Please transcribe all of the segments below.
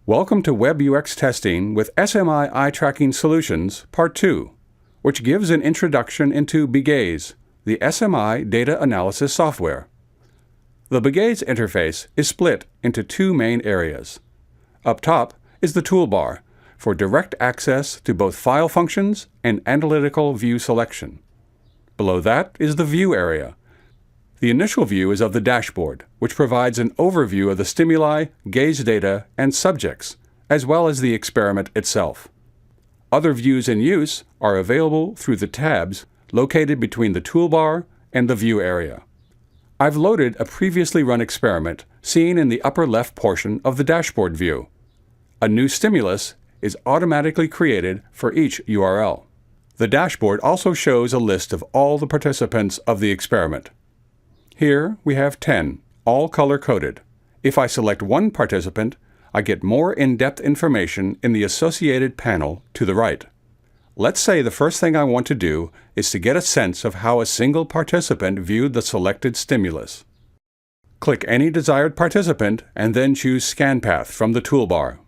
Welcome to WebUX Testing with SMI Eye Tracking Solutions, Part 2, which gives an introduction into BeGaze, the SMI data analysis software. The BeGaze interface is split into two main areas. Up top is the toolbar for direct access to both file functions and analytical view selection. Below that is the View area. The initial view is of the dashboard, which provides an overview of the stimuli, gaze data, and subjects, as well as the experiment itself. Other views in use are available through the tabs located between the toolbar and the View area. I've loaded a previously run experiment seen in the upper left portion of the dashboard view. A new stimulus is automatically created for each URL. The dashboard also shows a list of all the participants of the experiment. Here we have 10, all color-coded. If I select one participant, I get more in-depth information in the associated panel to the right. Let's say the first thing I want to do is to get a sense of how a single participant viewed the selected stimulus. Click any desired participant and then choose Scan Path from the toolbar.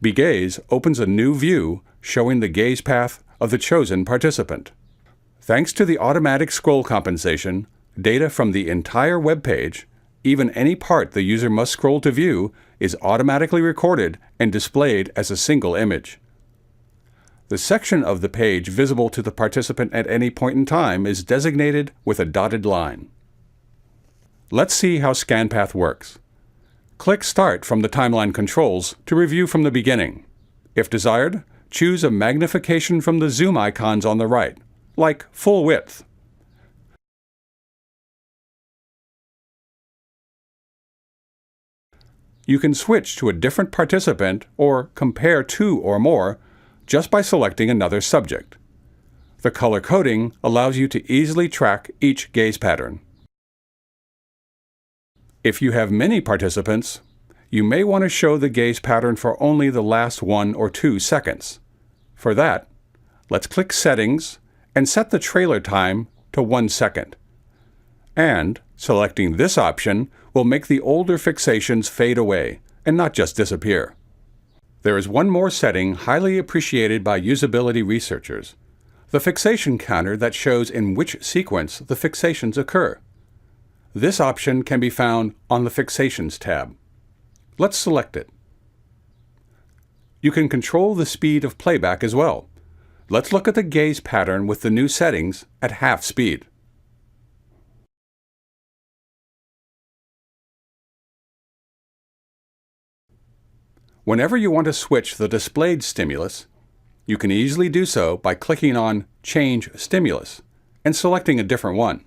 BeGaze opens a new view showing the gaze path of the chosen participant. Thanks to the automatic scroll compensation, data from the entire web page, even any part the user must scroll to view, is automatically recorded and displayed as a single image. The section of the page visible to the participant at any point in time is designated with a dotted line. Let's see how ScanPath works. Click Start from the timeline controls to review from the beginning. If desired, choose a magnification from the zoom icons on the right, like full width. You can switch to a different participant or compare two or more just by selecting another subject. The color coding allows you to easily track each gaze pattern. If you have many participants, you may want to show the gaze pattern for only the last 1 or 2 seconds. For that, let's click Settings and set the trailer time to 1 second. And selecting this option will make the older fixations fade away and not just disappear. There is one more setting highly appreciated by usability researchers, the Fixation Counter that shows in which sequence the fixations occur. This option can be found on the Fixations tab. Let's select it. You can control the speed of playback as well. Let's look at the gaze pattern with the new settings at half speed. Whenever you want to switch the displayed stimulus, you can easily do so by clicking on Change Stimulus and selecting a different one.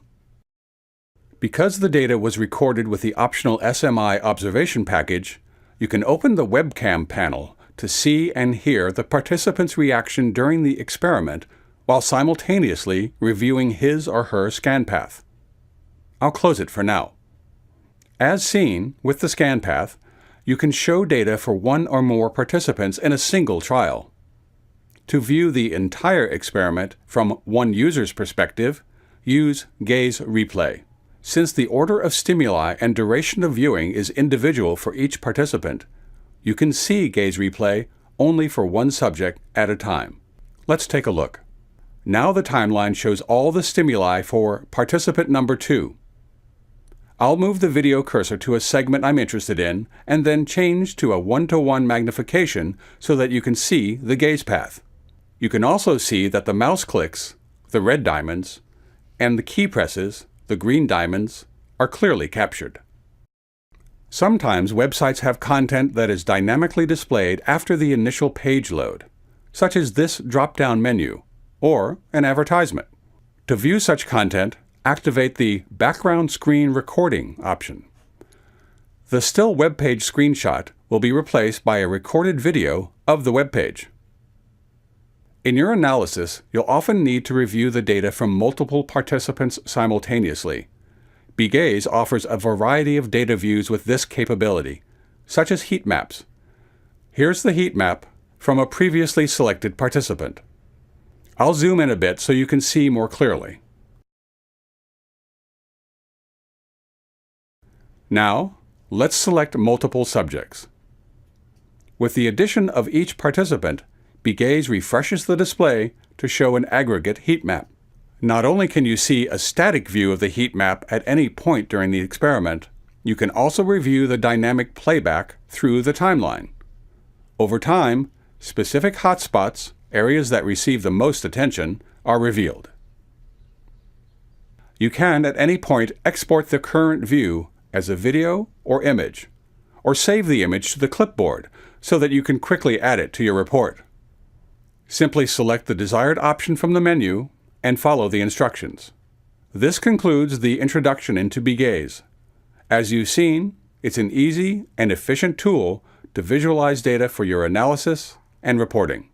Because the data was recorded with the optional SMI observation package, you can open the webcam panel to see and hear the participant's reaction during the experiment while simultaneously reviewing his or her scan path. I'll close it for now. As seen with the scan path, you can show data for one or more participants in a single trial. To view the entire experiment from one user's perspective, use Gaze Replay. Since the order of stimuli and duration of viewing is individual for each participant, you can see Gaze Replay only for one subject at a time. Let's take a look. Now the timeline shows all the stimuli for participant number 2. I'll move the video cursor to a segment I'm interested in and then change to a 1:1 magnification so that you can see the gaze path. You can also see that the mouse clicks, the red diamonds, and the key presses, the green diamonds, are clearly captured. Sometimes websites have content that is dynamically displayed after the initial page load, such as this drop-down menu, or an advertisement. To view such content, activate the Background Screen Recording option. The still web page screenshot will be replaced by a recorded video of the web page. In your analysis, you'll often need to review the data from multiple participants simultaneously. BeGaze offers a variety of data views with this capability, such as heat maps. Here's the heat map from a previously selected participant. I'll zoom in a bit so you can see more clearly. Now, let's select multiple subjects. With the addition of each participant, BGAZE refreshes the display to show an aggregate heat map. Not only can you see a static view of the heat map at any point during the experiment, you can also review the dynamic playback through the timeline. Over time, specific hotspots, areas that receive the most attention, are revealed. You can at any point export the current view as a video or image, or save the image to the clipboard so that you can quickly add it to your report. Simply select the desired option from the menu and follow the instructions. This concludes the introduction into BGAZE. As you've seen, it's an easy and efficient tool to visualize data for your analysis and reporting.